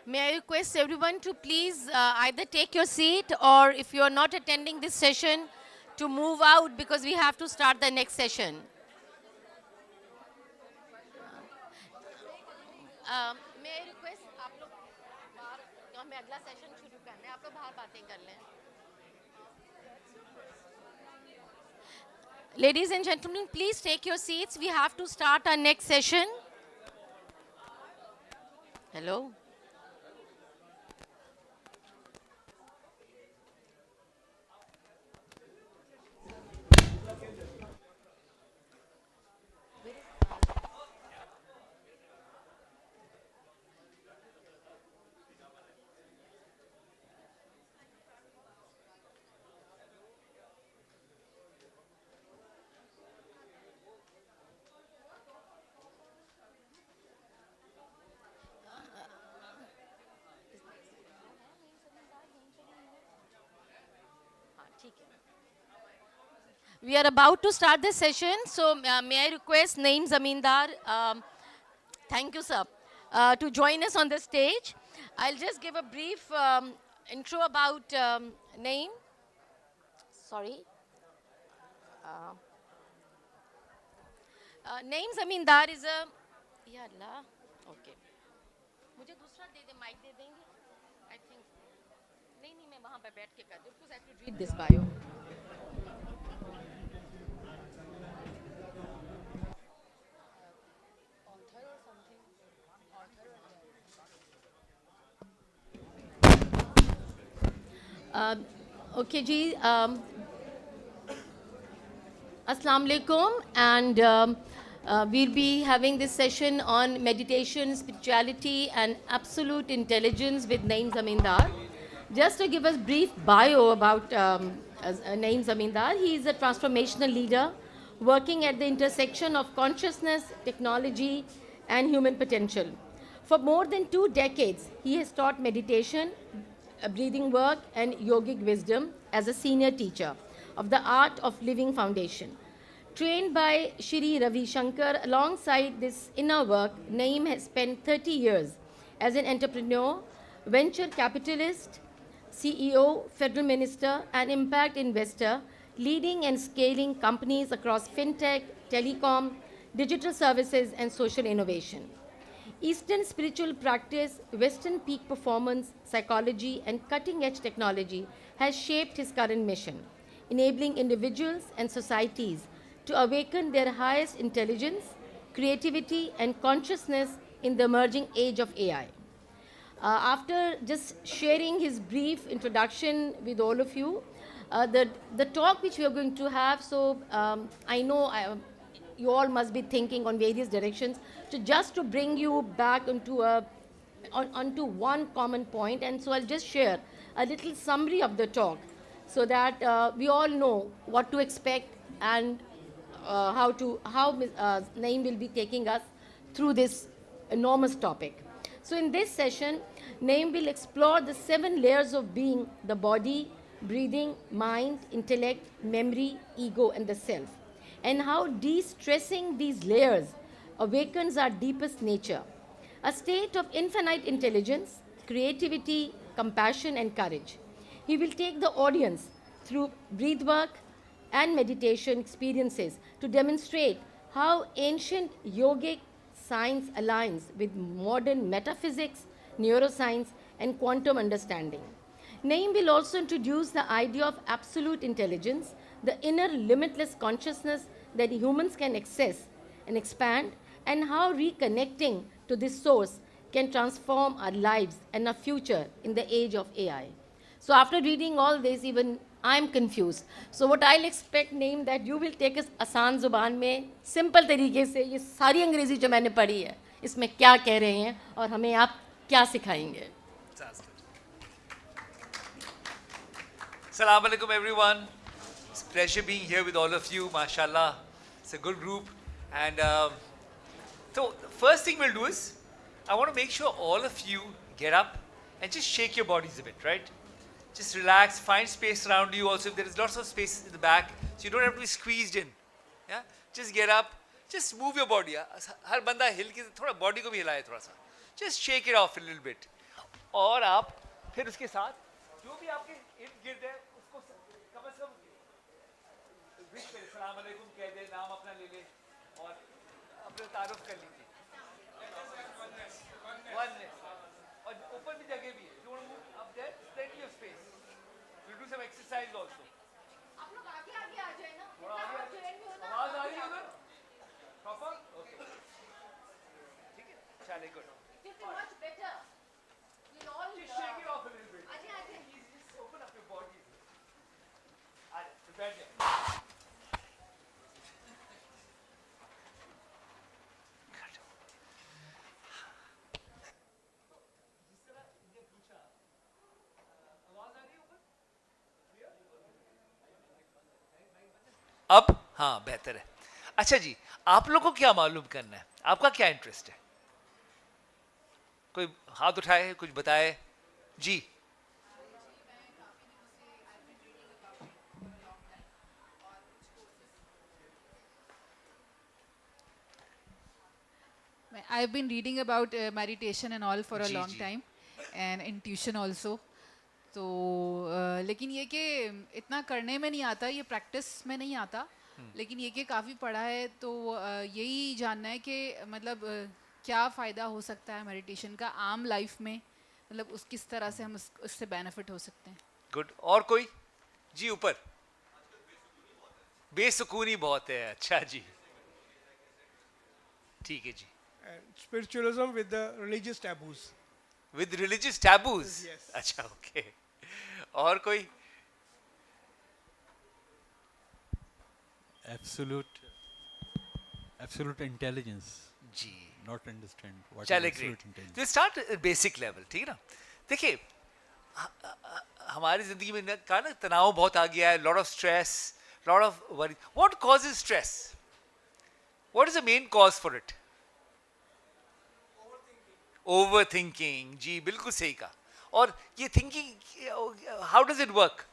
May I request everyone to please either take your seat or if you are not attending this session, to move out because we have to start the next session. May I request आप लोग बाहर हमें अगला session शुरू करना है आप लोग बाहर बातें कर लें. Ladies and gentlemen, please take your seats. We have to start our next session. Hello. We are about to start the session, so may I request Naeem Zamindar, thank you sir, to join us on the stage. I'll just give a brief intro about Naeem. Sorry. Naeem Zamindar is a... Ya Allah. Okay. मुझे दूसरा दे दे, mic दे देंगे? I think. नहीं नहीं मैं वहाँ पे बैठ के कर दूँ because I have to read this bio. Okay, ji. Assalamu alaikum, and we'll be having this session on meditation, spirituality, and absolute intelligence with Naeem Zamindar. Just to give us brief bio about Naeem Zamindar, he is a transformational leader working at the intersection of consciousness, technology, and human potential. For more than 2 decades, he has taught meditation, breathing work, and yogic wisdom as a senior teacher of the Art of Living Foundation. Trained by Shri Ravi Shankar, alongside this inner work, Naeem has spent 30 years as an entrepreneur, venture capitalist, CEO, federal minister, and impact investor, leading and scaling companies across fintech, telecom, digital services, and social innovation. Eastern spiritual practice, Western peak performance, psychology, and cutting-edge technology has shaped his current mission, enabling individuals and societies to awaken their highest intelligence, creativity, and consciousness in the emerging age of AI. After just sharing his brief introduction with all of you, the talk which we are going to have, so I know you all must be thinking on various directions, so just to bring you back onto one common point, and so I'll just share a little summary of the talk so that we all know what to expect and how Naeem will be taking us through this enormous topic. So in this session, Naeem will explore the 7 layers of being: the body, breathing, mind, intellect, memory, ego, and the self, and how de-stressing these layers awakens our deepest nature, a state of infinite intelligence, creativity, compassion, and courage. He will take the audience through breath work and meditation experiences to demonstrate how ancient yogic science aligns with modern metaphysics, neuroscience, and quantum understanding. Naeem will also introduce the idea of absolute intelligence, the inner limitless consciousness that humans can access and expand, and how reconnecting to this source can transform our lives and our future in the age of AI. So after reading all this, even I'm confused. So what I'll expect, Naeem, that you will take us आसान ज़ुबान में simple तरीके से ये सारी अंग्रेज़ी जो मैंने पढ़ी है इसमें क्या कह रहे हैं और हमें आप क्या सिखाएंगे. Assalamu alaikum everyone. It's a pleasure being here with all of you. MashaAllah. It's a good group. And so the first thing we'll do is I want to make sure all of you get up and just shake your bodies a bit, right? Just relax, find space around you also. If there is lots of space in the back, so you don't have to be squeezed in. Yeah? Just get up, just move your body. हर बंदा हिल के थोड़ा body को भी हिलाए थोड़ा सा. Just shake it off a little bit. और आप फिर उसके साथ जो भी आपके इर्द गिर्द है उसको कम से कम विश करें, सलाम अलैकुम कह दे, नाम अपना ले ले और अपना तारुफ कर लीजिए. Oneness. और ऊपर भी जगह भी है. If you want to move up there, plenty of space. We'll do some exercise also. आप लोग आगे आगे आ जाए ना. थोड़ा आगे आप ट्रेन में हो ना. आवाज आ रही है उधर? Proper? Okay. ठीक है. चलिए good. It will be much better. We'll all. Just shake it off a little bit. आजे आजे. Just open up your body. Prepare there. अब हाँ बेहतर है. अच्छा जी, आप लोगों को क्या मालूम करना है? आपका क्या इंटरेस्ट है? कोई हाथ उठाए, कुछ बताए जी. I've been reading about meditation and all for a ji, long ji. time and intuition also. तो लेकिन ये कि इतना करने में नहीं आता, ये प्रैक्टिस में नहीं आता. लेकिन ये कि काफ़ी पढ़ा है तो यही जानना है कि मतलब क्या फ़ायदा हो सकता है मेडिटेशन का आम लाइफ में, मतलब उस किस तरह से हम उससे बेनिफिट हो सकते हैं. गुड. और कोई जी? ऊपर बेसुकूनी बहुत है. अच्छा जी, ठीक है जी. And spiritualism with the religious taboos. With religious taboos. Yes. अच्छा ओके. और कोई? absolute intelligence, जी. not understand what is चले absolute ग्रेट. intelligence. तो स्टार्ट बेसिक लेवल. ठीक है ना. देखिए हमारी जिंदगी में कहा ना तनाव बहुत आ गया है. Lot of stress, lot of worry. What causes stress? What is the main cause for it? Over thinking. जी बिल्कुल सही कहा. और ये thinking how does it work?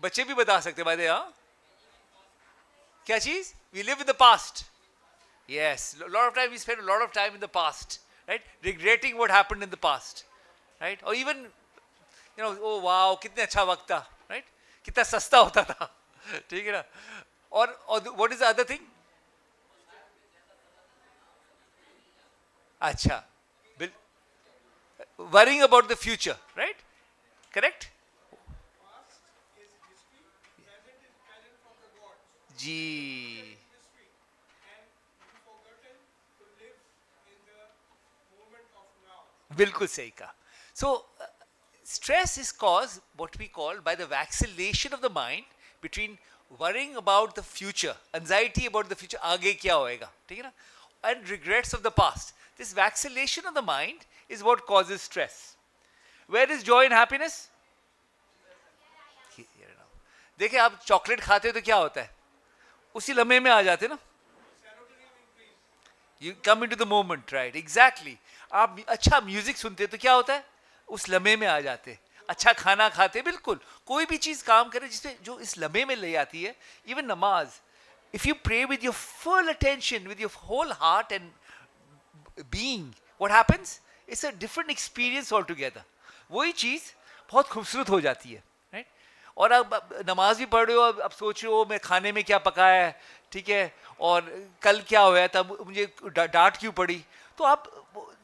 बच्चे भी बता सकते बात है. हाँ, क्या चीज? We live in the past. Yes, a lot of time we spend a lot of time in the past, right? Regretting what happened in the past, right? Or even, you know, oh wow, कितने अच्छा वक्त था, right? कितना सस्ता होता था, ठीक है ना? और what is the other thing? अच्छा, worrying about the future, right? Correct? जी. बिल्कुल सही कहा. So stress is caused what we call by the vacillation of the mind between worrying about the future, anxiety about the future, आगे क्या होएगा, ठीक है ना, and regrets of the past. This vacillation of the mind is what causes stress. Where is joy and happiness? Here now. देखिए आप chocolate खाते हो तो क्या होता है? उसी लम्हे में आ जाते ना. You come into the moment, right? Exactly. आप अच्छा म्यूजिक सुनते तो क्या होता है? उस लम्हे में आ जाते. अच्छा खाना खाते, बिल्कुल कोई भी चीज काम करे जिसमें जो इस लम्हे में ले आती है. इवन नमाज, if you pray with your full attention, with your whole heart and being, what happens? It's a different experience altogether. वही चीज बहुत खूबसूरत हो जाती है, right? और अब नमाज भी पढ़ रहे हो, अब सोच रहे हो मैं खाने में क्या पकाया है, ठीक है, और कल क्या हुआ था, मुझे डांट क्यों पड़ी. तो आप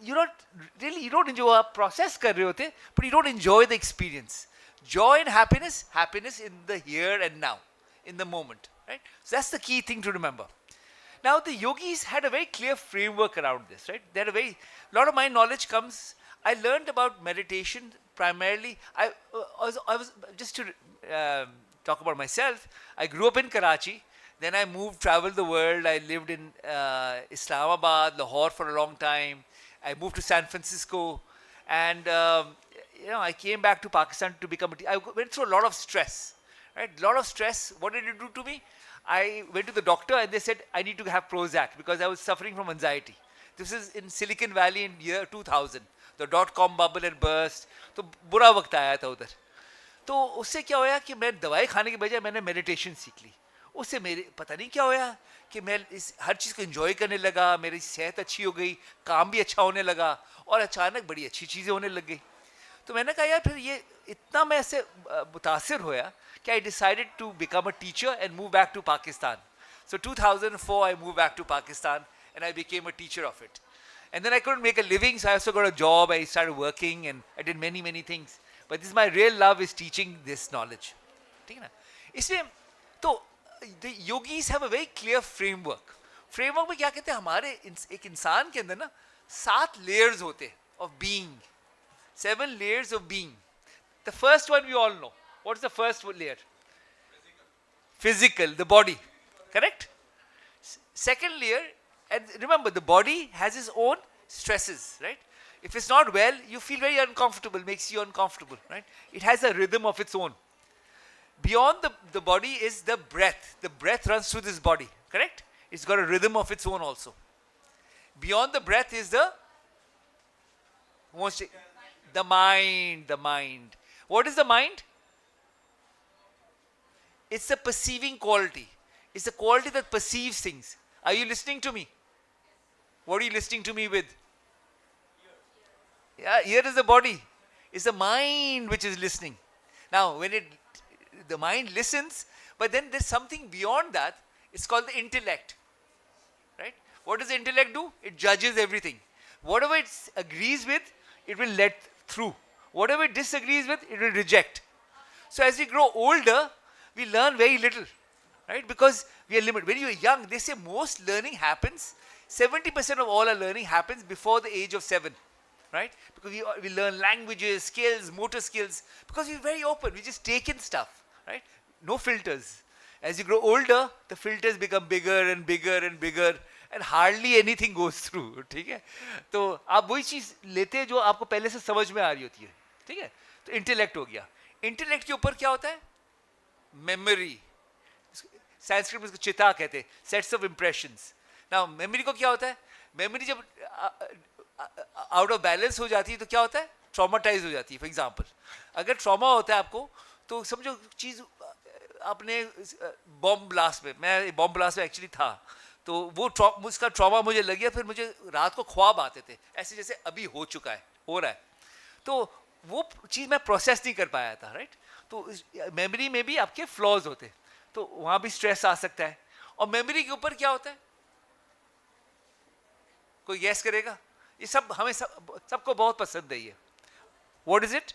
you don't enjoy, आप प्रोसेस कर रहे होते, but you don't enjoy the experience. Joy and happiness in the here and now, in the moment, right? So that's the key thing to remember. Now the yogis had a very clear framework around this, right? They had a lot of my knowledge comes, I learned about meditation primarily, I was just to talk about myself, I grew up in Karachi, then I traveled the world, I lived in Islamabad, Lahore for a long time, I moved to San Francisco, and I came back to Pakistan to become I went through a lot of stress, right? A lot of stress. What did it do to me? I went to the doctor and they said I need to have Prozac because I was suffering from anxiety. This is in Silicon Valley in year 2000. The dot-com bubble had burst. तो बुरा वक्त आया था उधर. तो उससे क्या होया कि मैं दवाई खाने के बजाय मैंने मेडिटेशन सीख ली. उससे मेरे पता नहीं क्या होया कि मैं इस हर चीज़ को एंजॉय करने लगा, मेरी सेहत अच्छी हो गई, काम भी अच्छा होने लगा, और अचानक बड़ी अच्छी चीज़ें होने लग गई. तो मैंने कहा यार फिर ये इतना मैं ऐसे मुतासिर होया कि I decided to become a teacher and move back to Pakistan. So 2004 I moved back to Pakistan and I became a teacher of it. And then I couldn't make a living, so I also got a job. I started working and I did many, many things. But this is my real love is teaching this knowledge. ठीक है ना? इसमें तो the yogis have a very clear framework. Framework में क्या कहते हैं हमारे एक इंसान के अंदर ना 7 layers होते हैं of being. 7 layers of being. The first one we all know. What's the first layer? Physical, the body. Correct? Second layer, and remember the body has its own stresses, right? If it's not well, you feel very uncomfortable, makes you uncomfortable, right? It has a rhythm of its own. Beyond the body is the breath. The breath runs through this body, correct? It's got a rhythm of its own also. Beyond the breath is the mind, the mind. What is the mind? It's a perceiving quality. It's a quality that perceives things. Are you listening to me? What are you listening to me with? Yeah, ear is the body. It's the mind which is listening. Now, when the mind listens, but then there's something beyond that. It's called the intellect. Right? What does the intellect do? It judges everything. Whatever it agrees with, it will let through. Whatever it disagrees with, it will reject. So as we grow older, we learn very little. Right? Because we are limited. When you are young, they say most learning happens, 70% of all our learning happens before the age of 7. Right? Because we learn languages, skills, motor skills. Because we're very open. We just take in stuff. Right? No filters. As you grow older, the filters become bigger and bigger and bigger. And hardly anything goes through. ठीक है? तो आप वही चीज़ लेते हैं जो आपको पहले से समझ में आ रही होती है. ठीक है? तो इंटेलेक्ट हो गया. इंटेलेक्ट के ऊपर क्या होता है? मेमोरी. संस्कृत में इसको चिता कहते हैं. Sets of impressions. Now memory को क्या होता है? मेमोरी जब आउट ऑफ बैलेंस हो जाती है तो क्या होता है? ट्रॉमाटाइज हो जाती है. फॉर एग्जाम्पल, अगर ट्रॉमा होता है आपको, तो समझो चीज़ आपने बॉम्ब ब्लास्ट में, मैं बॉम्ब ब्लास्ट में एक्चुअली था, तो वो उसका ट्रॉमा मुझे लग गया. फिर मुझे रात को ख्वाब आते थे ऐसे जैसे अभी हो चुका है, हो रहा है. तो वो चीज़ मैं प्रोसेस नहीं कर पाया था. राइट? तो मेमोरी में भी आपके फ्लॉज होते हैं, तो वहाँ भी स्ट्रेस आ सकता है. और मेमोरी के ऊपर क्या होता है? कोई गैस करेगा? ये सब हमें सबको बहुत पसंद है. ये what is it?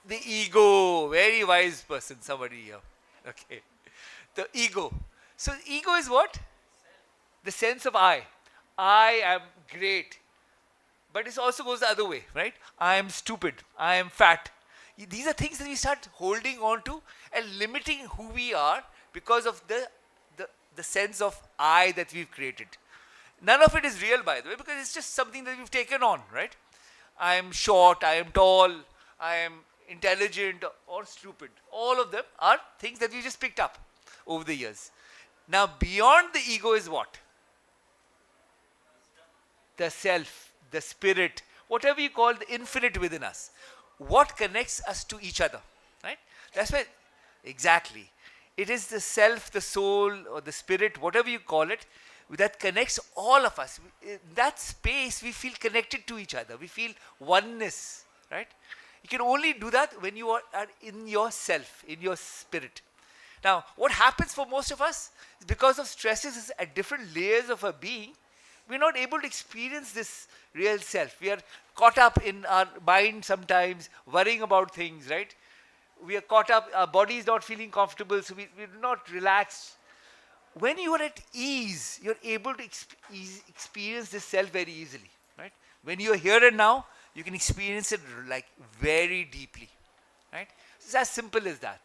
The ego. Very wise person, somebody here. Okay. The ego. So ego is what? The sense of I. I am great. But it also goes the other way, right? I am stupid. I am fat. These are things that we start holding on to and limiting who we are because of the sense of I that we've created. None of it is real, by the way, because it's just something that we've taken on, right? I am short, I am tall, I am intelligent or stupid. All of them are things that we just picked up over the years. Now, beyond the ego is what? The self, the spirit, whatever you call the infinite within us. What connects us to each other, right? That's why, exactly. It is the self, the soul, or the spirit, whatever you call it, that connects all of us. In that space, we feel connected to each other. We feel oneness, right? You can only do that when you are in yourself, in your spirit. Now, what happens for most of us is because of stresses at different layers of our being, we're not able to experience this real self. We are caught up in our mind sometimes, worrying about things, right? We are caught up, our body is not feeling comfortable, so we're not relaxed. When you are at ease, you're able to experience this self very easily, right? When you are here and now, you can experience it like very deeply, right? It's as simple as that.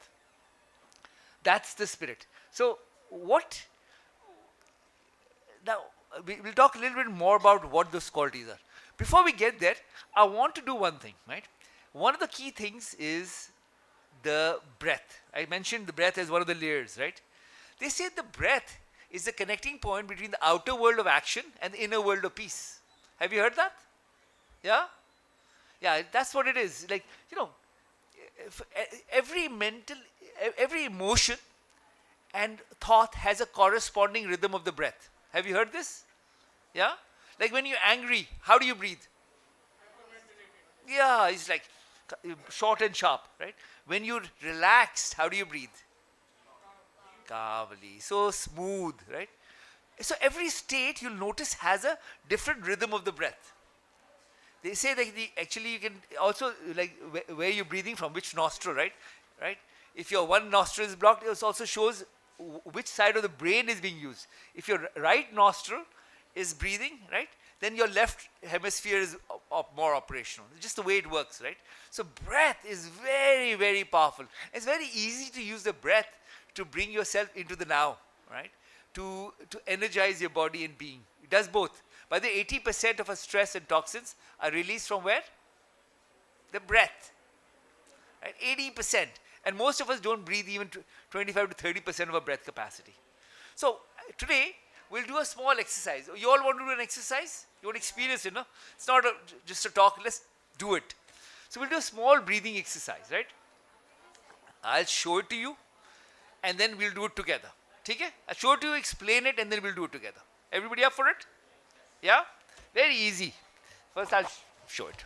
That's the spirit. So what, now we'll talk a little bit more about what those qualities are. Before we get there, I want to do one thing, right? One of the key things is the breath. I mentioned the breath as one of the layers, right? They say the breath is the connecting point between the outer world of action and the inner world of peace. Have you heard that? Yeah? Yeah, that's what it is. Like, you know, every emotion and thought has a corresponding rhythm of the breath. Have you heard this? Yeah? Like when you're angry, how do you breathe? Yeah, it's like short and sharp, right? When you're relaxed, how do you breathe? Calmly, so smooth, right? So every state you'll notice has a different rhythm of the breath. They say that actually you can also like where you're breathing from, which nostril, right? Right? If your one nostril is blocked, it also shows which side of the brain is being used. If your right nostril is breathing, right, then your left hemisphere is more operational. It's just the way it works, right? So breath is very, very powerful. It's very easy to use the breath to bring yourself into the now, right? To energize your body and being. It does both. By the 80% of our stress and toxins are released from where? The breath. Right? 80%. And most of us don't breathe even 25 to 30% of our breath capacity. So today, we'll do a small exercise. You all want to do an exercise? You want to experience it, no? It's not just a talk. Let's do it. So we'll do a small breathing exercise, right? I'll show it to you, and then we'll do it together. Okay? I'll show it to you, explain it, and then we'll do it together. Everybody up for it? Yeah? Very easy. First, I'll show it.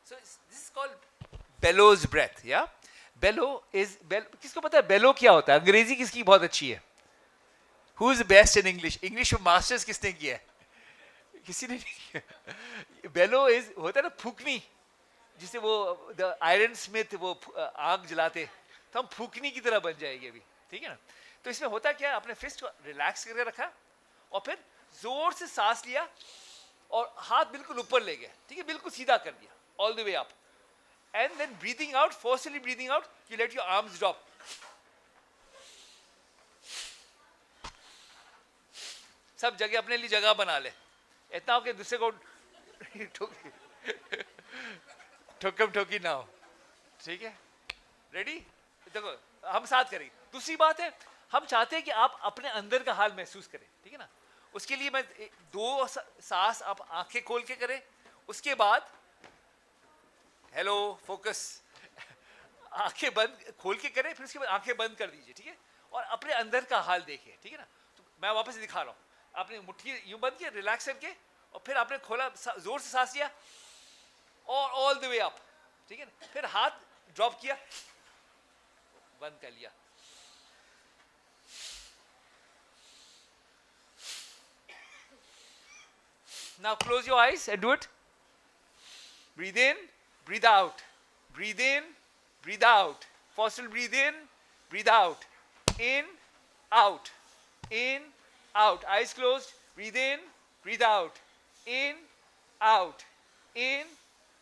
So this is called bellows breath. Yeah? Bellow is किसको पता है bellow क्या होता है? अंग्रेजी किसकी बहुत अच्छी है? Who is the best in English? English में masters किसने किया है? किसी ने नहीं किया. Bellow is होता है ना फूकनी, जिससे वो द आयरन स्मिथ वो आग जलाते, तो हम फूकनी की तरह बन जाएंगे अभी. ठीक है ना? तो इसमें होता क्या है, आपने फिस्ट को रिलैक्स करके रखा और फिर जोर से सांस लिया और हाथ बिल्कुल ऊपर ले गए. ठीक है, बिल्कुल सीधा कर दिया, all the way up. And then breathing out, forcefully breathing out, you let your arms drop. सब जगह अपने लिए जगह बना ले. इतना हो कि दूसरे को ठोकम ठोकी ना हो. ठीक है, रेडी? देखो हम साथ करेंगे. दूसरी बात है, हम चाहते हैं कि आप अपने अंदर का हाल महसूस करें. ठीक है ना? उसके लिए मैं 2 सांस आप आंखें खोल के करें. उसके बाद हेलो फोकस, आंखें बंद खोल के करें, फिर उसके बाद आंखें बंद कर दीजिए. ठीक है, और अपने अंदर का हाल देखिए. ठीक है ना? तो मैं वापस दिखा रहा हूँ. आपने मुट्ठी यूं बंद किया रिलैक्स करके, और फिर आपने खोला, जोर से सांस लिया और ऑल द वे अप. ठीक है ना? फिर हाथ ड्रॉप किया, बंद कर लिया. Now close your eyes and do it. Breathe in, breathe out. Breathe in, breathe out. Forceful breathe in, breathe out. In, out. In, out. Eyes closed. Breathe in, breathe out. In, out. In,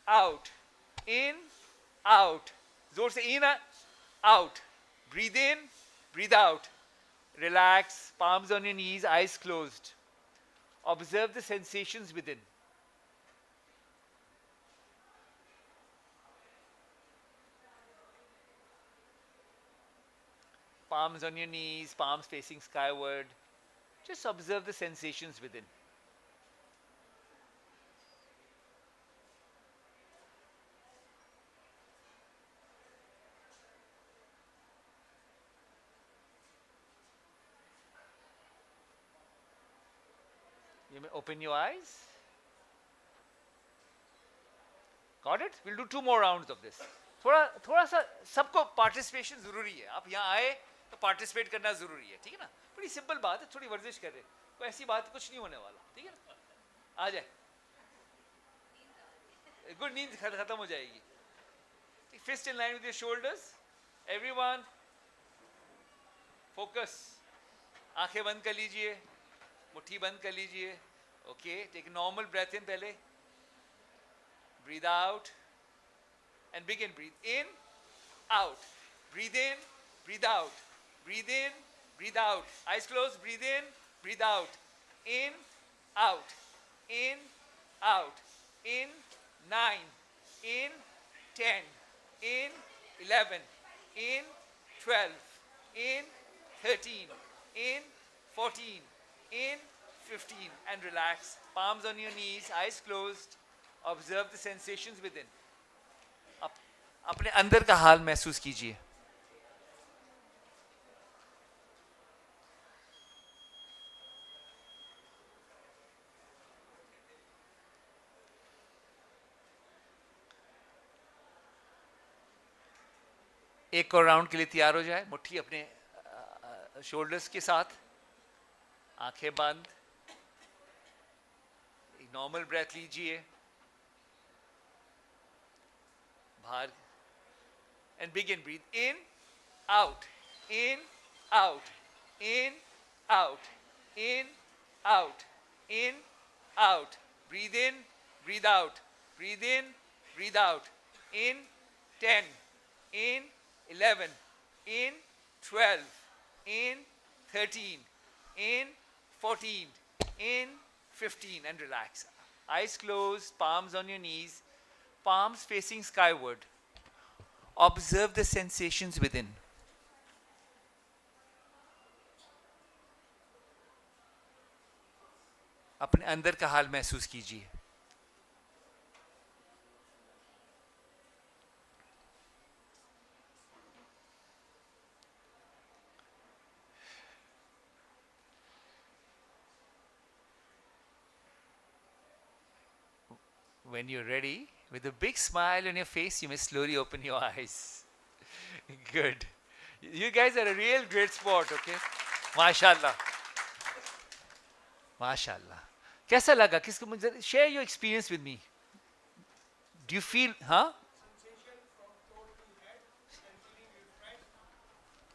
out. In, out. जोर से in, out. Breathe in, breathe out. Relax, palms on your knees, eyes closed. Observe the sensations within. Palms on your knees, palms facing skyward. Just observe the sensations within. You may open your eyes. Got it? We'll do 2 more rounds of this. थोड़ा सा सबको participation जरूरी है. आप यहाँ आए तो participate करना जरूरी है. ठीक है ना? बड़ी सिंपल बात है, थोड़ी वर्जिश कर रहे. कोई ऐसी बात कुछ नहीं होने वाला. ठीक है ना? आ जाए. गुड, नींद खत्म हो जाएगी. Fist in line with your shoulders. Everyone, focus. आंखें बंद कर लीजिए, मुट्ठी बंद कर लीजिए. Okay, take a normal breath in पहले. Breathe out and begin. Breathe in, out. Breathe in, breathe out. Breathe in, breathe out. Eyes closed. Breathe in, breathe out. In, out. In, out. In, 9. In, 10. In, 11. In, 12. In, 13. In, 14. In, 15. And relax. Palms on your knees, eyes closed. Observe the sensations within. अपने अंदर का हाल महसूस कीजिए. एक और round के लिए तैयार हो जाए. मुट्ठी अपने शोल्डर्स के साथ, आंखें बंद, एक नॉर्मल ब्रेथ लीजिए बाहर, and begin. Breathe in, out, in, out, in, out, in, out, in, out. Breathe in, breathe out, breathe in, breathe out. In 10, in 11, in 12, in 13, in 14, in 15, and relax. Eyes closed, palms on your knees, palms facing skyward. Observe the sensations within. अपने अंदर का हाल महसूस कीजिए. When you're ready, with a big smile on your face, you may slowly open your eyes. Good. You guys are a real great sport, okay? MashaAllah. MashaAllah. कैसा लगा? किसको मुझे share your experience with me. Do you feel, huh? Sensation from toe to head and feeling refreshed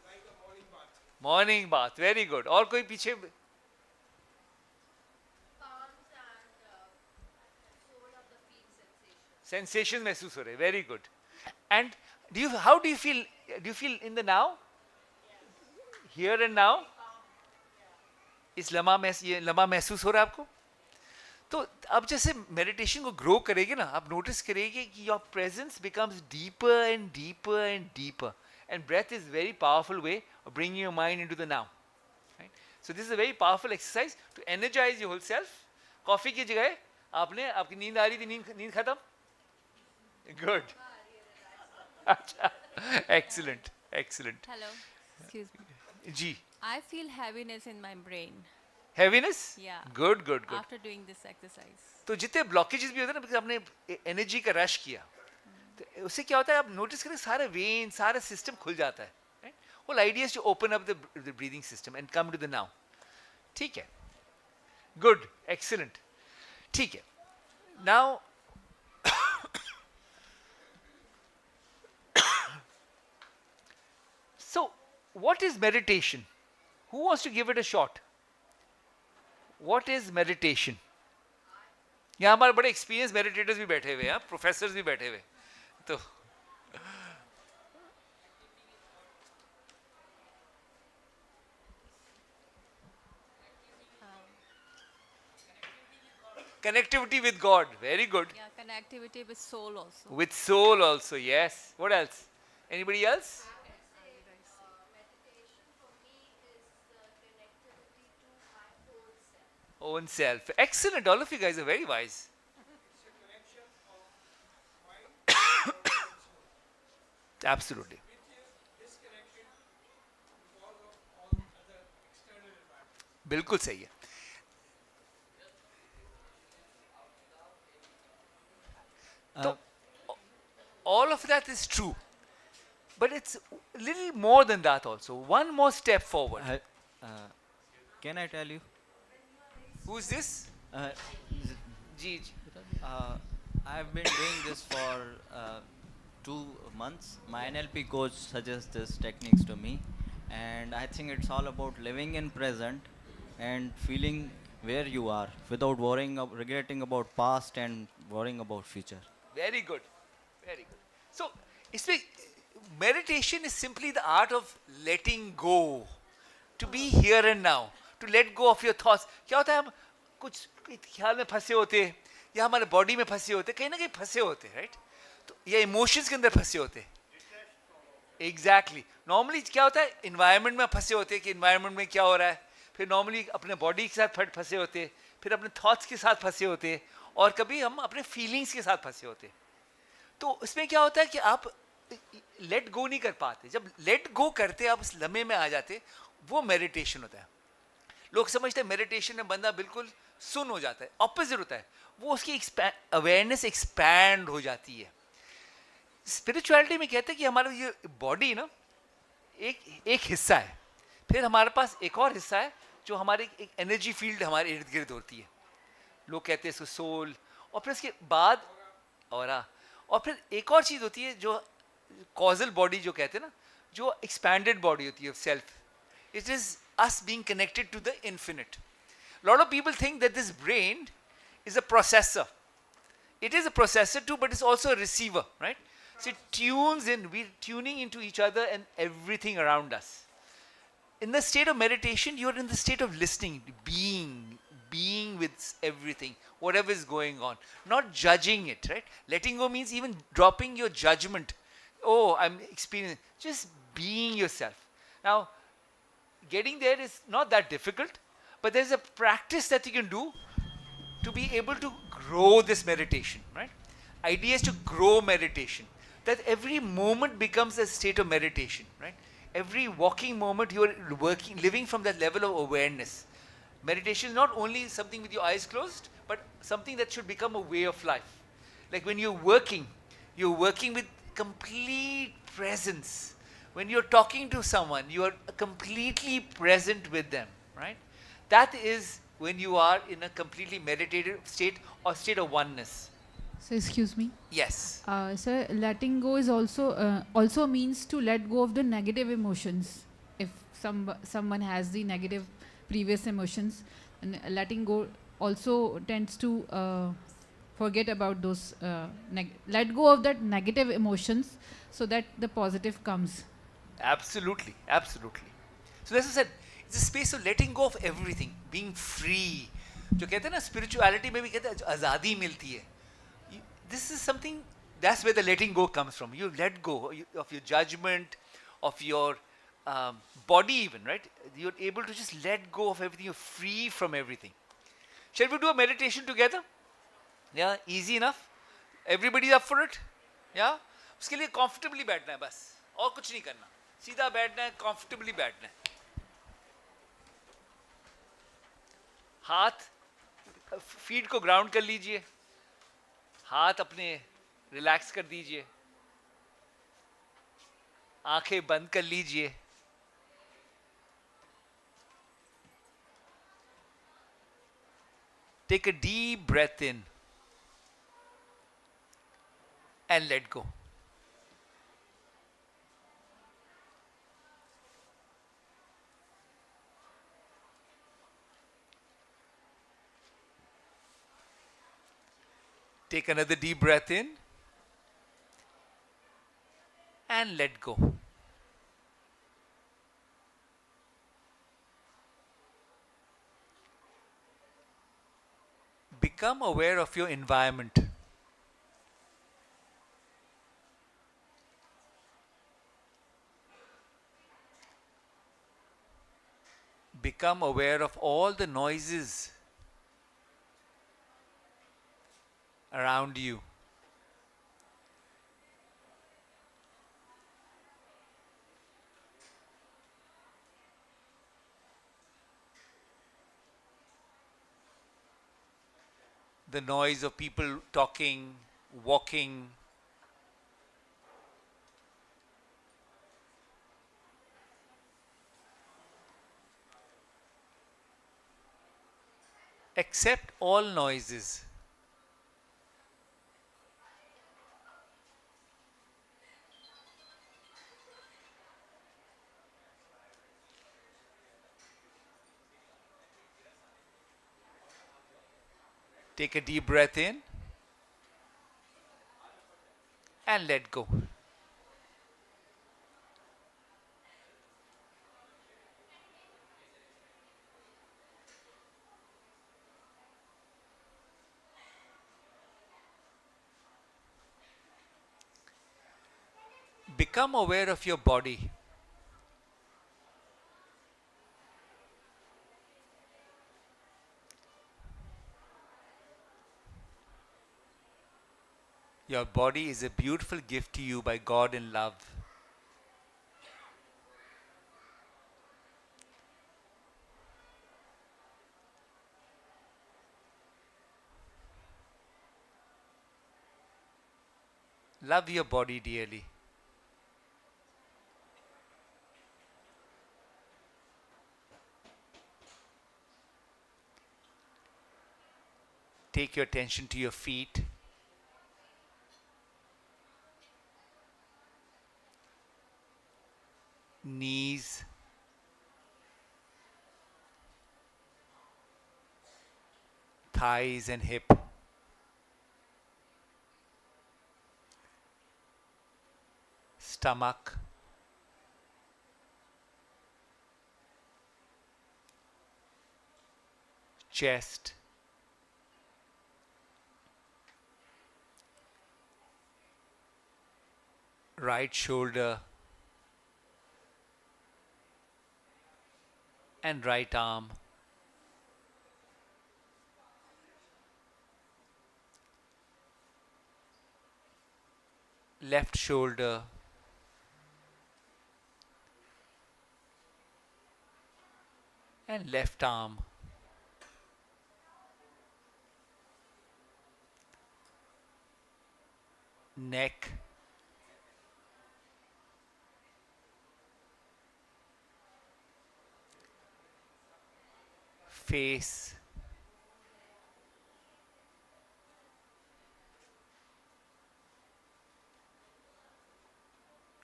like a morning bath. Morning bath. Very good. और कोई पीछे? Sensations महसूस हो रहे. Very good. And how do you feel? Do you feel in the now? Here and now? इस लम्हा महसूस हो रहा है आपको? तो अब जैसे मेडिटेशन को ग्रो करेगी ना, आप नोटिस करेंगे कि your presence becomes deeper and deeper and deeper, and breath is very powerful way of bringing your mind into the now. Right? So this is a very powerful exercise to energise your whole self. Coffee की जगह आपने, आपकी नींद आ रही थी, नींद खत्म. Good. अच्छा, excellent, excellent. Hello. Excuse me. जी. I feel heaviness in my brain heaviness. Yeah. Good good good. after doing this exercise. तो जितने ब्लॉकेजेस भी होते हैं ना, because आपने एनर्जी का रश किया, तो उससे क्या होता है, आप नोटिस करें सारे वेन, सारा सिस्टम खुल जाता है. Whole idea is to open up the breathing system and come to the now. ठीक है, गुड, एक्सीलेंट. ठीक है, now so what is meditation? Who wants to give it a shot? What is meditation? यहाँ हमारे बड़े experience meditators भी बैठे हुए हैं, प्रोफेसर्स भी बैठे हुए. तो connectivity with God, very good. Yeah, connectivity with soul also. With soul also, yes. What else? Anybody else? Own self. Excellent. All of you guys are very wise. It's a connection of mind, Absolutely. which is disconnected because of all other external environment. बिल्कुल सही है. तो all of that is true, but it's a little more than that also. One more step forward. Can I tell you? Who's this? Uh, Ji. I've been doing this for 2 months. My NLP coach suggests these techniques to me, and I think it's all about living in present and feeling where you are without regretting about past and worrying about future. Very good. Very good. So, meditation is simply the art of letting go. To be here and now. To let go of your thoughts. क्या होता है, हम कुछ ख्याल में फंसे होते हैं, या हमारे बॉडी में फंसे होते, कहीं ना कहीं फंसे होते, राइट? तो या इमोशंस के अंदर फंसे होते. एग्जैक्टली. नॉर्मली क्या होता है, इन्वायरमेंट में फंसे होते हैं कि इन्वायरमेंट में क्या हो रहा है, फिर नॉर्मली अपने बॉडी के साथ फंसे होते हैं, फिर अपने थॉट्स के साथ फंसे होते हैं, और कभी हम अपने फीलिंग्स के साथ फंसे होते हैं. तो इसमें क्या होता है कि आप लेट गो नहीं कर पाते. जब लेट गो करते आप उस लम्हे में आ जाते, वो मेडिटेशन होता है. लोग समझते हैं मेडिटेशन में बंदा बिल्कुल सुन हो जाता है. ऑपोजिट होता है. वो उसकी अवेयरनेस एक्सपैंड हो जाती है. स्पिरिचुअलिटी में कहते हैं कि हमारा ये बॉडी ना एक एक हिस्सा है, फिर हमारे पास एक और हिस्सा है जो हमारे एक एनर्जी फील्ड हमारे इर्द गिर्द होती है. लोग कहते हैं इसको सोल. और फिर उसके बाद और फिर एक और चीज होती है जो कॉजल बॉडी जो कहते हैं ना, जो एक्सपैंडेड बॉडी होती है self. It is us being connected to the infinite. A lot of people think that this brain is a processor. It is a processor too, but it's also a receiver, right? So it tunes in, we're tuning into each other and everything around us. In the state of meditation, you're in the state of listening, being with everything, whatever is going on, not judging it, right? Letting go means even dropping your judgment. Oh, I'm experiencing, just being yourself. Now, getting there is not that difficult, but there's a practice that you can do to be able to grow this meditation, right? Idea is to grow meditation, that every moment becomes a state of meditation, right? Every walking moment you are living from that level of awareness. Meditation is not only something with your eyes closed, but something that should become a way of life. Like when you're working with complete presence. When you're talking to someone, you are completely present with them, right? That is when you are in a completely meditative state or state of oneness. So excuse me. Yes. Sir, letting go is also means to let go of the negative emotions. If someone has the negative previous emotions, and letting go also tends to forget about those. Let go of that negative emotions so that the positive comes. Absolutely, absolutely. So as I said, it's a space of letting go of everything, being free. जो कहते हैं ना spirituality में भी कहते हैं आज़ादी मिलती है. This is something, that's where the letting go comes from. You let go of your judgment, of your body even, right? You're able to just let go of everything. You're free from everything. Shall we do a meditation together? Yeah, easy enough. Everybody up for it? Yeah? उसके लिए comfortably बैठना है बस, और कुछ नहीं करना. सीधा बैठना है, comfortably बैठना है. हाथ फीट को ग्राउंड कर लीजिए. हाथ अपने रिलैक्स कर दीजिए. आंखें बंद कर लीजिए. Take a deep breath in and let go. Take another deep breath in and let go. Become aware of your environment. Become aware of all the noises around you. The noise of people talking, walking. Accept all noises. Take a deep breath in and let go. Become aware of your body. Your body is a beautiful gift to you by God in love. Love your body dearly. Take your attention to your feet. Knees. Thighs and hip. Stomach. Chest. Right shoulder. And right arm. Left shoulder. And left arm. Neck. Face.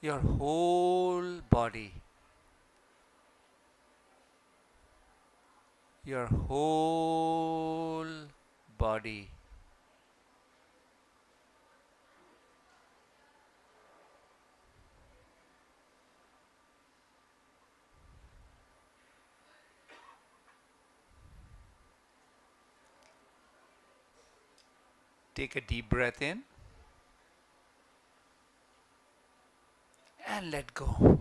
Your whole body. Your whole body. Take a deep breath in and let go.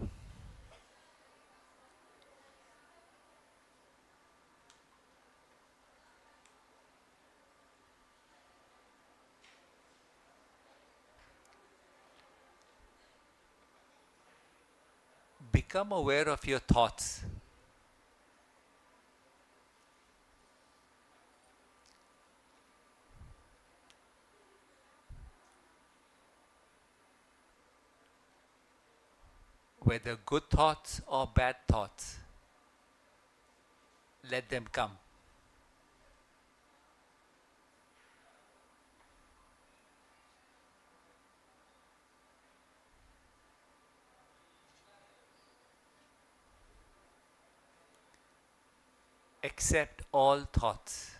Become aware of your thoughts. Whether good thoughts or bad thoughts, let them come. Accept all thoughts.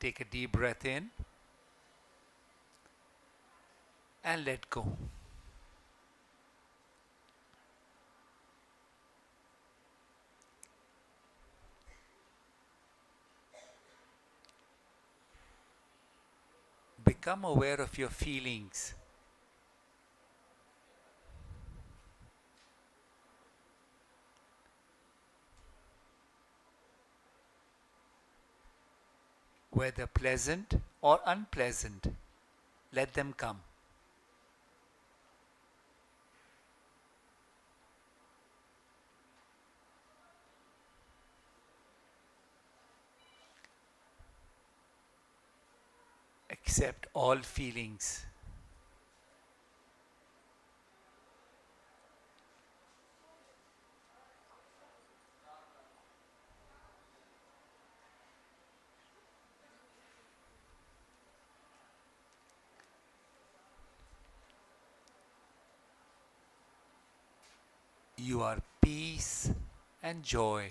Take a deep breath in and let go. Become aware of your feelings. Whether pleasant or unpleasant, let them come. Accept all feelings. You are peace and joy.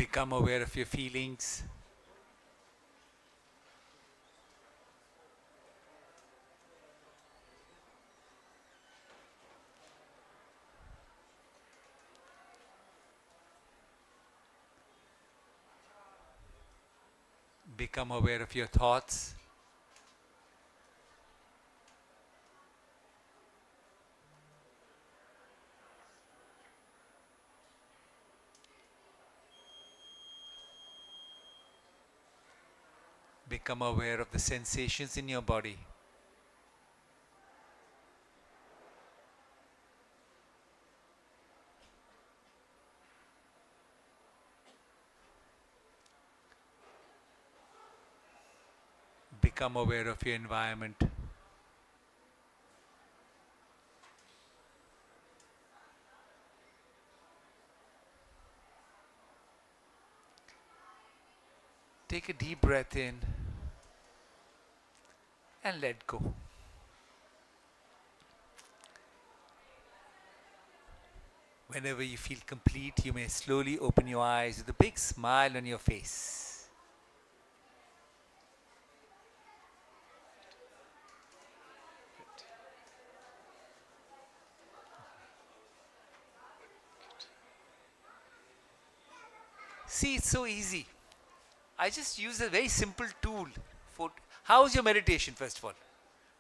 Become aware of your feelings. Become aware of your thoughts. Become aware of the sensations in your body. Become aware of your environment. Take a deep breath in and let go. Whenever you feel complete, you may slowly open your eyes with a big smile on your face. See, it's so easy. I just use a very simple tool for. How's your meditation, first of all?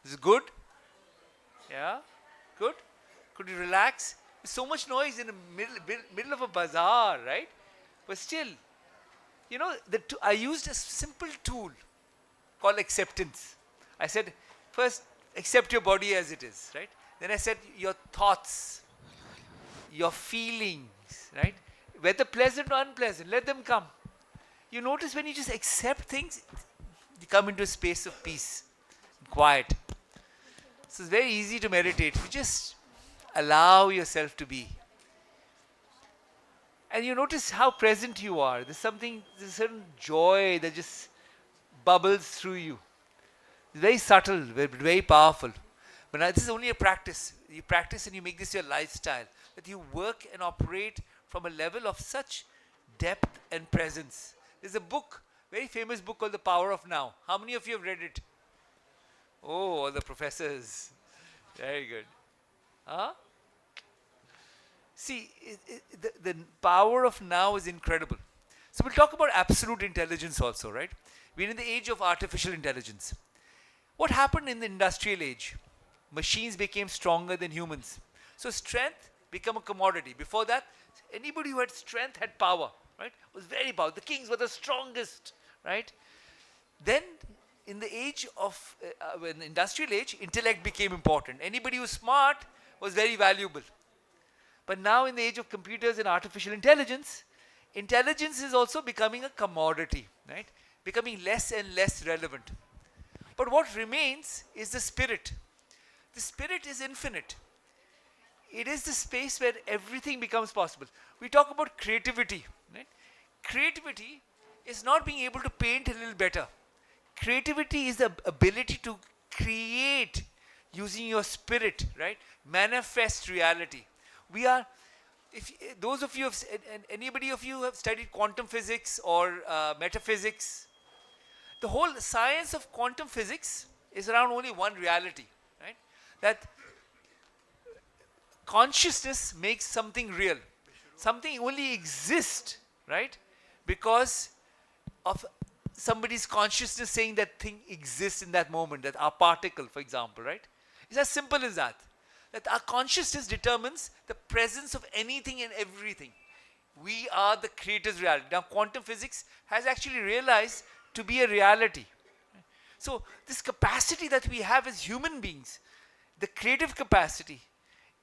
Is it good? Yeah? Good? Could you relax? There's so much noise in the middle of a bazaar, right? But still, you know, I used a simple tool called acceptance. I said, first, accept your body as it is, right? Then I said, your thoughts, your feelings, right? Whether pleasant or unpleasant, let them come. You notice when you just accept things, you come into a space of peace, quiet. So it's very easy to meditate. You just allow yourself to be. And you notice how present you are. There's a certain joy that just bubbles through you. It's very subtle, very powerful. But now this is only a practice. You practice and you make this your lifestyle. That you work and operate from a level of such depth and presence. There's a book, very famous book called The Power of Now. How many of you have read it? Oh, all the professors. Very good. Huh? See, the power of now is incredible. So we'll talk about absolute intelligence also, right? We're in the age of artificial intelligence. What happened in the industrial age? Machines became stronger than humans. So strength became a commodity. Before that, anybody who had strength had power, right? Was very powerful. The kings were the strongest, right? Then, in the age of, in the industrial age, intellect became important. Anybody who was smart was very valuable. But now in the age of computers and artificial intelligence, intelligence is also becoming a commodity, right? Becoming less and less relevant. But what remains is the spirit. The spirit is infinite. It is the space where everything becomes possible. We talk about creativity, right? Creativity is not being able to paint a little better. Creativity is the ability to create using your spirit, right? Manifest reality. We are, if those of you have, anybody of you have studied quantum physics or metaphysics, the whole science of quantum physics is around only one reality, right? That consciousness makes something real. Something only exists, right? Because of somebody's consciousness saying that thing exists in that moment, that our particle, for example, right? It's as simple as that. That our consciousness determines the presence of anything and everything. We are the creator's reality. Now, quantum physics has actually realized to be a reality. So, this capacity that we have as human beings, the creative capacity,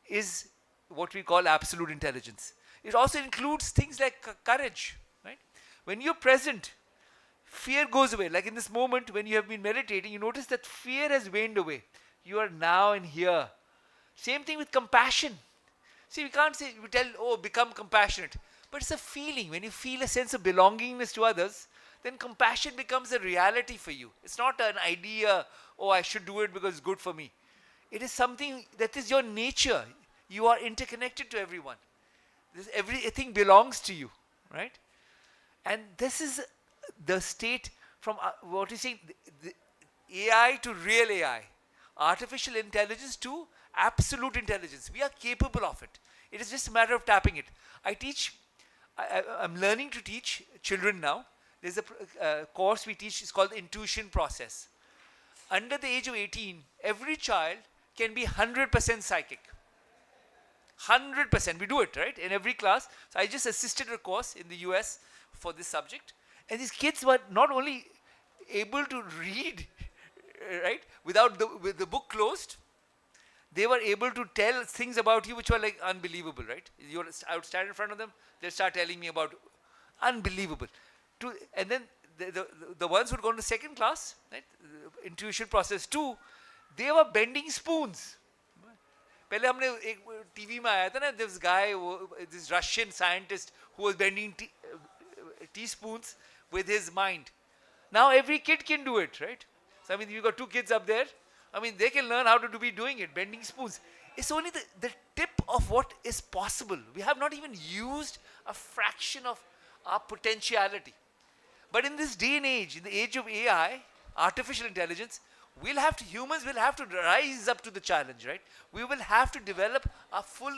is what we call absolute intelligence. It also includes things like courage, right? When you're present, fear goes away. Like in this moment, when you have been meditating, you notice that fear has waned away. You are now and here. Same thing with compassion. See, we can't say, we tell, oh, become compassionate. But it's a feeling. When you feel a sense of belongingness to others, then compassion becomes a reality for you. It's not an idea, oh, I should do it because it's good for me. It is something that is your nature. You are interconnected to everyone. Everything belongs to you, right? And this is the state from what you saying, the AI to real AI, artificial intelligence to absolute intelligence. We are capable of it. It is just a matter of tapping it. I teach, I'm learning to teach children now. There's a course we teach, it's called the intuition process. Under the age of 18, every child can be 100% psychic. 100%. We do it, right? In every class. So I just assisted a course in the US for this subject. And these kids were not only able to read, right, with the book closed, they were able to tell things about you which were like unbelievable, right? I would stand in front of them, they'll start telling me about unbelievable. And then the ones who had gone to second class, right, intuition process 2, they were bending spoons. पहले हमने एक TV में आया था ना, this guy, this Russian scientist who was bending teaspoons with his mind. Now every kid can do it, right? So I mean, you've got 2 kids up there. I mean, they can learn how to be doing it, bending spoons. It's only the tip of what is possible. We have not even used a fraction of our potentiality. But in this day and age, in the age of AI, artificial intelligence, humans will have to rise up to the challenge, right? We will have to develop our full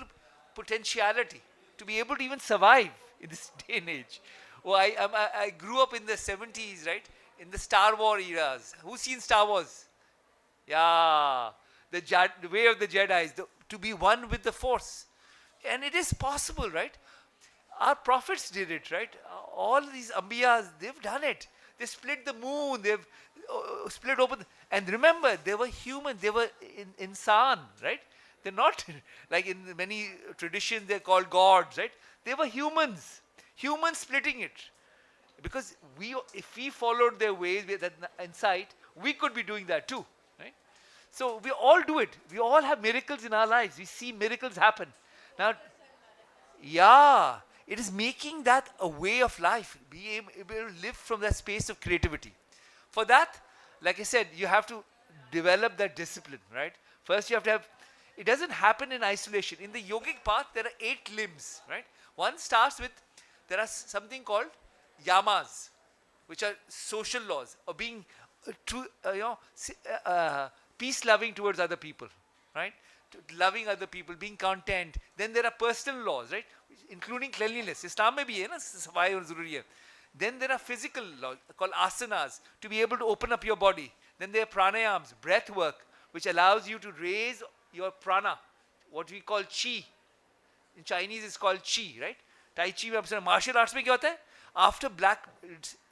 potentiality to be able to even survive in this day and age. Oh, I grew up in the 70s, right? In the Star Wars eras. Who's seen Star Wars? Yeah. The way of the Jedi, to be one with the Force. And it is possible, right? Our prophets did it, right? All these Ambiyas, they've done it. They split the moon, they've split open. And remember, they were human, they were insan, right? They're not, like in many traditions, they're called gods, right? They were humans splitting it. Because if we followed their ways, that insight, we could be doing that too, right? So we all do it. We all have miracles in our lives. We see miracles happen. Now, yeah, it is making that a way of life, be able to live from that space of creativity. For that, like I said, you have to develop that discipline, right? First you have to have, it doesn't happen in isolation. In the yogic path, there are 8 limbs, right? One starts with, there are something called yamas, which are social laws, or being peace-loving towards other people, right? Loving other people, being content. Then there are personal laws, right? Including cleanliness. Islam mein bhi hai na, safai aur zaruri hai. Then there are physical laws called asanas, to be able to open up your body. Then there are pranayams, breath work, which allows you to raise your prana, what we call chi. In Chinese it's called chi, right? Tai chi mein, martial arts mein kya hota hai? After black,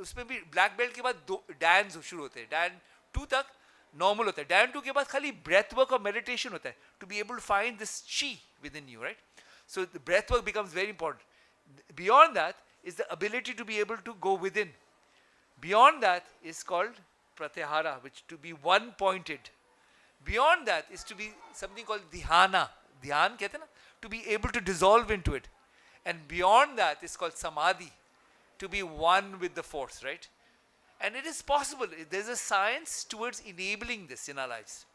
उसमें भी black belt के बाद Dan शुरू होते हैं. Dan 2 तक normal होता है. Dan 2 के बाद खाली breath work और meditation होता है, to be able to find this chi within you, right? So the breath work becomes very important. Beyond that is the ability to be able to go within. Beyond that is called pratyahara, which to be one-pointed. Beyond that is to be something called dhyana. Dhyan कहते हैं ना, to be able to dissolve into it. And beyond that is called samadhi, to be one with the force, right? And it is possible. There's a science towards enabling this in our lives.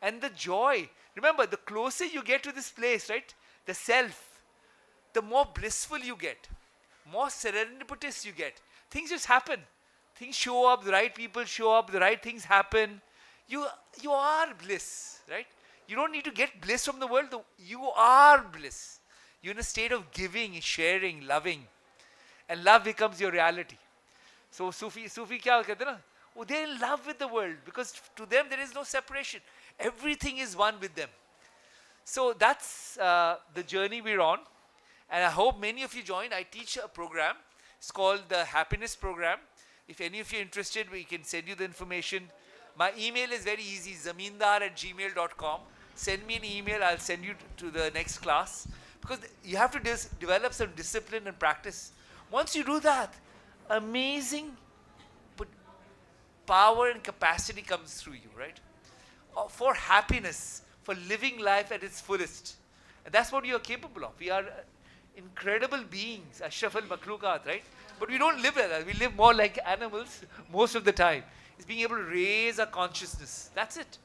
And the joy, remember, the closer you get to this place, right, the self, the more blissful you get, more serendipitous you get. Things just happen. Things show up, the right people show up, the right things happen. You are bliss, right? You don't need to get bliss from the world. You are bliss. You're in a state of giving, sharing, loving. And love becomes your reality. So Sufi kya kehte na? Oh, they're in love with the world, because to them there is no separation. Everything is one with them. So that's the journey we're on. And I hope many of you join. I teach a program. It's called the Happiness Program. If any of you are interested, we can send you the information. My email is very easy, zamindar@gmail.com. Send me an email, I'll send you to the next class. Because you have to develop some discipline and practice. Once you do that, amazing power and capacity comes through you, right? For happiness, for living life at its fullest. And that's what you are capable of. We are incredible beings, Ashraf al-Makhluqat, right? But we don't live like that. We live more like animals most of the time. It's being able to raise our consciousness. That's it.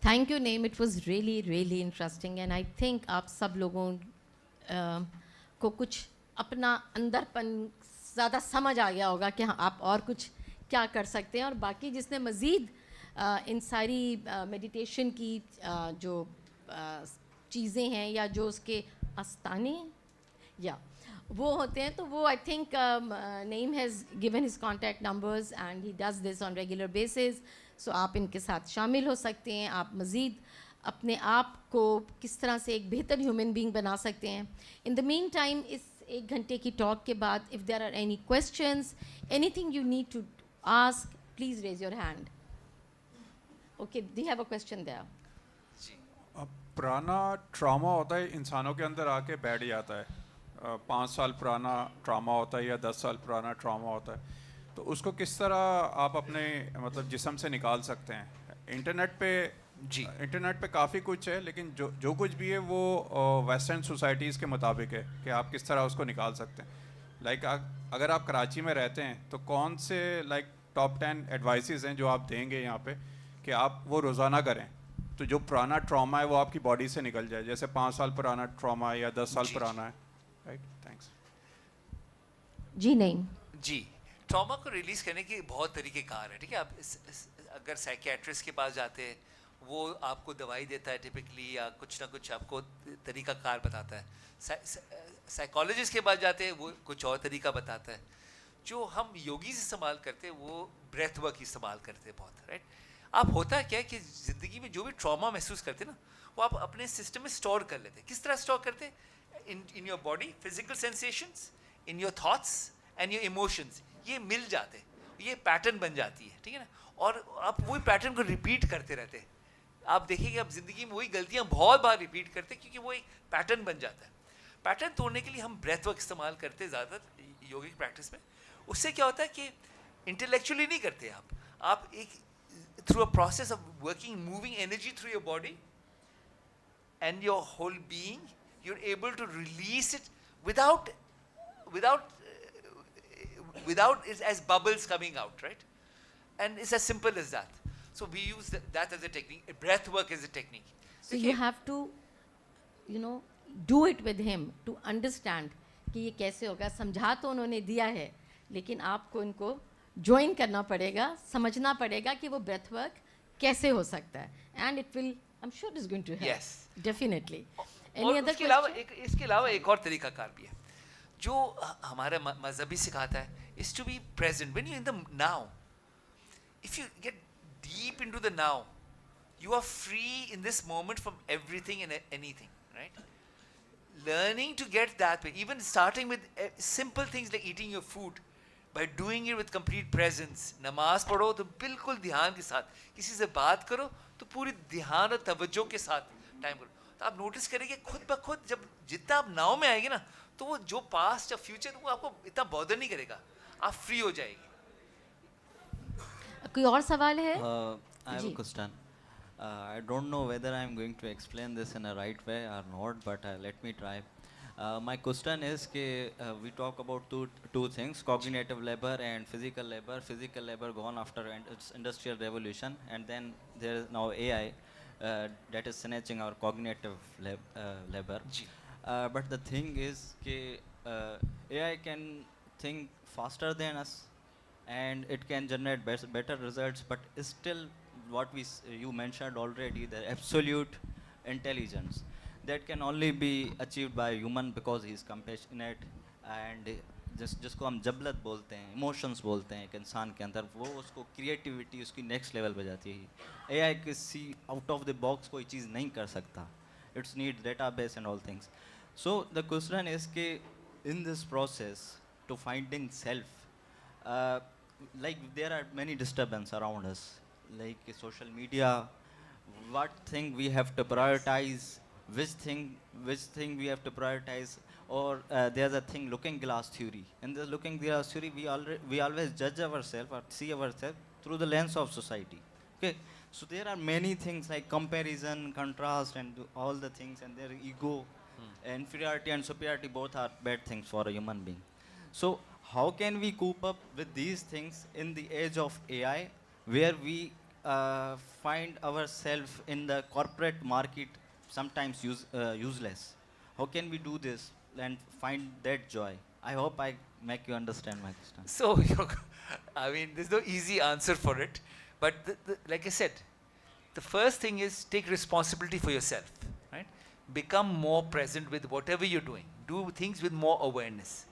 Thank you, Naeem. It was really, really interesting. And I think आप सब लोगों को कुछ अपना अंदरपन ज़्यादा समझ आ गया होगा कि हाँ आप और कुछ क्या कर सकते हैं, और बाकी जिसने मज़ीद इन सारी मेडिटेशन की जो चीज़ें हैं या जो उसके आस्ताने या वो होते हैं, तो वो I think Naeem has given his contact numbers and he does this on regular basis. So आप इनके साथ शामिल हो सकते हैं. आप मज़ीद अपने आप को किस तरह से एक बेहतर ह्यूमन बीइंग बना सकते हैं. इन द मीन टाइम इस 1 घंटे की टॉक के बाद if there are any questions, anything you need to ask, please raise your hand. Okay, they have a question there. पुराना ट्रॉमा होता है, इंसानों के अंदर आके बैठ जाता है. 5 साल पुराना ट्रॉमा होता है या 10 साल पुराना ट्रॉमा होता है, तो उसको किस तरह आप अपने मतलब जिस्म से निकाल सकते हैं. इंटरनेट पे काफ़ी कुछ है, लेकिन जो कुछ भी है वो वेस्टर्न सोसाइटीज़ के मुताबिक है कि आप किस तरह उसको निकाल सकते हैं. लाइक अगर आप कराची में रहते हैं तो कौन से लाइक टॉप 10 एडवाइसेस हैं जो आप देंगे यहाँ पे कि आप वो रोज़ाना करें, तो जो पुराना ट्रॉमा है वो आपकी बॉडी से निकल जाए. जैसे 5 साल पुराना ट्रॉमा है या 10 साल पुराना है. Right, thanks. जी नहीं, जी, ट्रॉमा को रिलीज करने के बहुत तरीके कार है. ठीक है, आप अगर साइकियाट्रिस्ट के पास जाते हैं वो आपको दवाई देता है टिपिकली, या कुछ ना कुछ आपको तरीका कार बताता है. साइकोलॉजिस्ट के पास जाते हैं वो कुछ और तरीका बताता है. जो हम योगी से इस्तेमाल करते हैं वो ब्रेथ वर्क इस्तेमाल करते हैं बहुत. राइट, आप होता क्या है कि ज़िंदगी में जो भी ट्रॉमा महसूस करते हैं ना, वो आप अपने सिस्टम में स्टोर कर लेते हैं. किस तरह स्टोर करते हैं? In your body, physical sensations, in your thoughts and your emotions. ये मिल जाते हैं, ये पैटर्न बन जाती है. ठीक है ना, और आप वही पैटर्न को रिपीट करते रहते हैं. आप देखिए आप ज़िंदगी में वही गलतियाँ बहुत बार रिपीट करते हैं क्योंकि वो एक पैटर्न बन जाता है. पैटर्न तोड़ने के लिए हम ब्रेथ वर्क इस्तेमाल करते हैं ज़्यादातर योगिक प्रैक्टिस में. उससे क्या होता है कि इंटेलेक्चुअली नहीं करते आप एक through a process of working, moving energy through your body and your whole being, you're able to release it without it as bubbles coming out, right? And it's as simple as that. So we use that as a technique. Breath work is a technique. so you have to do it with him to understand कि ये कैसे होगा. समझा तो उन्होंने दिया है, लेकिन आपको इनको ज्वाइन करना पड़ेगा, समझना पड़ेगा कि वो ब्रेथ वर्क कैसे हो सकता है. And it will, I am sure it is going to help. Yes. Definitely. और इसके अलावा एक और तरीका कार भी है जो हमारा मजहब भी सिखाता है, is to be present when you in the now. If you get deep into the now, you are free in this moment from everything and anything, right? Learning to get that way, even starting with simple things like eating your food, by doing it with complete presence. नमाज पढ़ो तो बिल्कुल ध्यान के साथ, किसी से बात करो तो पूरी ध्यान और तवज्जो के साथ टाइम करो. तो आप नोटिस करेंगे खुद ब खुद जब जितना आप नाव में आएंगे ना, तो वो जो पास्ट या फ्यूचर वो आपको इतना बॉदर नहीं करेगा, आप फ्री हो जाएगी. कोई और सवाल है? I have a question. I don't know whether I'm going to explain this in a right way or not, but let me try. My question is we talk about two things: cognitive labor and physical labor. Physical labor gone after industrial revolution, and then there is now AI that is snatching our cognitive labor. But the thing is AI can think faster than us, and it can generate better results, but still what you mentioned already, the absolute intelligence that can only be achieved by a human because he is compassionate, and जिसको हम जबलत बोलते हैं, emotions बोलते हैं एक इंसान के अंदर, वो उसको क्रिएटिविटी उसकी नेक्स्ट लेवल पे जाती है. एआई किसी आउट ऑफ द बॉक्स कोई चीज़ नहीं कर सकता. It's need database and all things. So the question is कि in this process to finding self, like there are many disturbance around us, like social media, what thing we have to prioritize, which thing we have to prioritize, or there's a thing looking glass theory. In the looking glass theory, we always judge ourselves or see ourselves through the lens of society. Okay, so there are many things like comparison, contrast, and all the things, and their ego, inferiority and superiority, both are bad things for a human being. So how can we cope up with these things in the age of AI, where we find ourselves in the corporate market sometimes useless? How can we do this and find that joy? I hope I make you understand my question. So, I mean, there's no easy answer for it. But like I said, the first thing is take responsibility for yourself, right? Become more present with whatever you're doing. Do things with more awareness.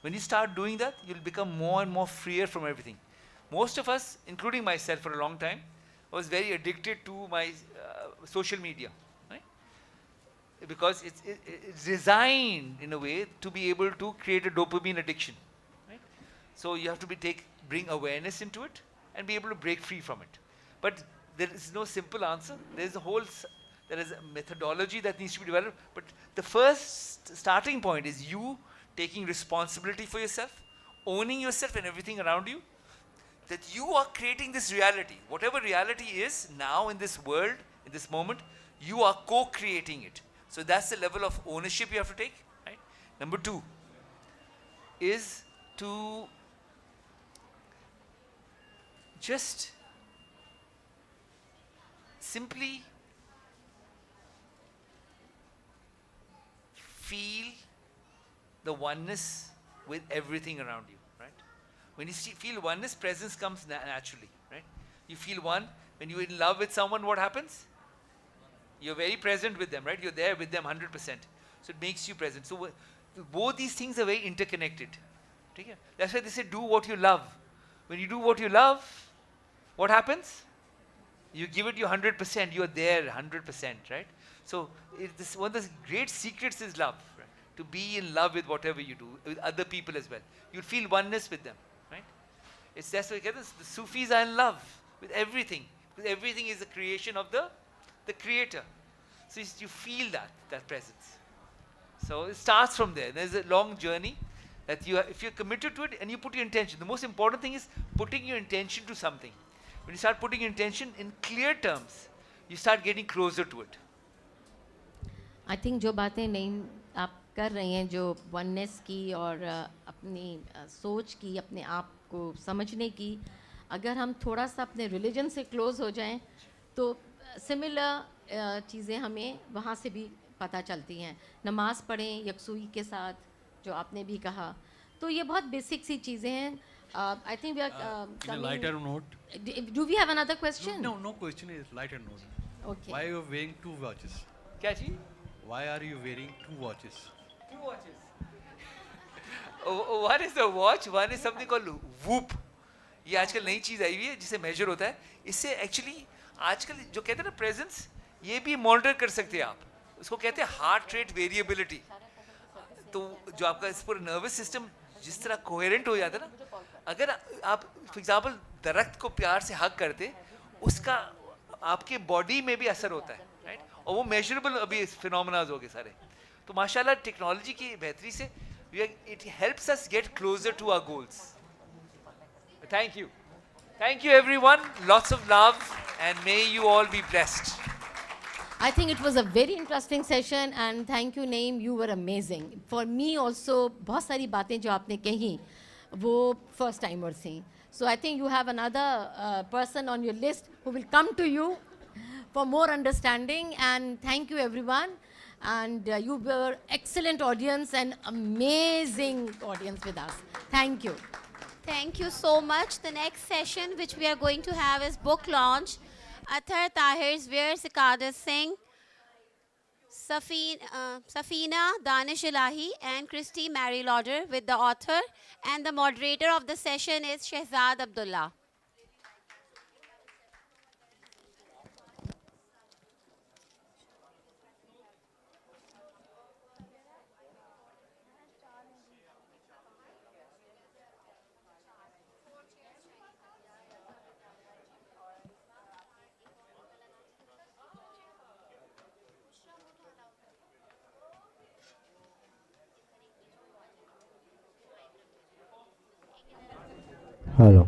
When you start doing that, you'll become more and more freer from everything. Most of us, including myself for a long time, was very addicted to my social media, right? Because it's designed in a way to be able to create a dopamine addiction, right? So you have to bring awareness into it and be able to break free from it. But there is no simple answer. There is a methodology that needs to be developed. But the first starting point is you taking responsibility for yourself, owning yourself and everything around you, that you are creating this reality. Whatever reality is now in this world, in this moment, you are co-creating it. So that's the level of ownership you have to take, right? Number 2 is to just simply feel the oneness with everything around you, right? When you feel oneness, presence comes naturally, right? You feel one. When you're in love with someone, what happens? You're very present with them, right? You're there with them 100%. So it makes you present. So both these things are very interconnected. Okay? That's why they say do what you love. When you do what you love, what happens? You give it your 100%. You're there 100%, right? So one of the great secrets is love, right? To be in love with whatever you do, with other people as well. You'll feel oneness with them, right? That's why you get this. The Sufis are in love with everything. Because everything is a creation of the Creator. So you feel that presence. So it starts from there. There's a long journey that if you're committed to it and you put your intention. The most important thing is putting your intention to something. When you start putting your intention in clear terms, you start getting closer to it. I think जो बातें नहीं आप कर रहे हैं, जो oneness की और अपनी सोच की, अपने आप को समझने की, अगर हम थोड़ा सा अपने रिलीजन से क्लोज हो जाएं तो सिमिलर चीज़ें हमें वहाँ से भी पता चलती हैं. नमाज़ पढ़ें यकसुई के साथ, जो आपने भी कहा, तो ये बहुत बेसिक सी चीज़ें हैं. I think we are In a lighter note. Do we have another question? No question is lighter note. Okay. Why are you wearing 2 watches? क्या चीज़? Why are you wearing 2 watches? 2 watches. One is the watch, one is something called whoop. ये आजकल नई चीज़ आई हुई है जिसे major होता है. इससे एक्चुअली आजकल जो कहते हैं ना प्रेजेंस, ये भी मॉनिटर कर सकते हैं आप. उसको कहते हैं हार्ट रेट वेरिएबिलिटी. तो जो आपका इस पूरा नर्वस सिस्टम जिस तरह कोहेरेंट हो जाता है ना, अगर आप फॉर एग्जांपल दरख्त को प्यार से हग करते, उसका आपके बॉडी में भी असर होता है, राइट? और वो मेजरेबल अभी फिनोमेनाज हो गए सारे. तो माशाल्लाह टेक्नोलॉजी की बेहतरी से it helps us get closer to our goals. Thank you. Thank you everyone. Lots of love and may you all be blessed. I think it was a very interesting session and thank you Naeem, you were amazing. For me also बहुत सारी बातें जो आपने कही वो first timers थी. So I think you have another person on your list who will come to you for more understanding, and thank you everyone. And you were excellent audience and amazing audience with us. Thank you. Thank you so much. The next session which we are going to have is book launch. Athar Tahir's Veer Sikadar Singh, Safina Danish Ilahi and Christy Mary Lauder with the author, and the moderator of the session is Shehzad Abdullah. Hello.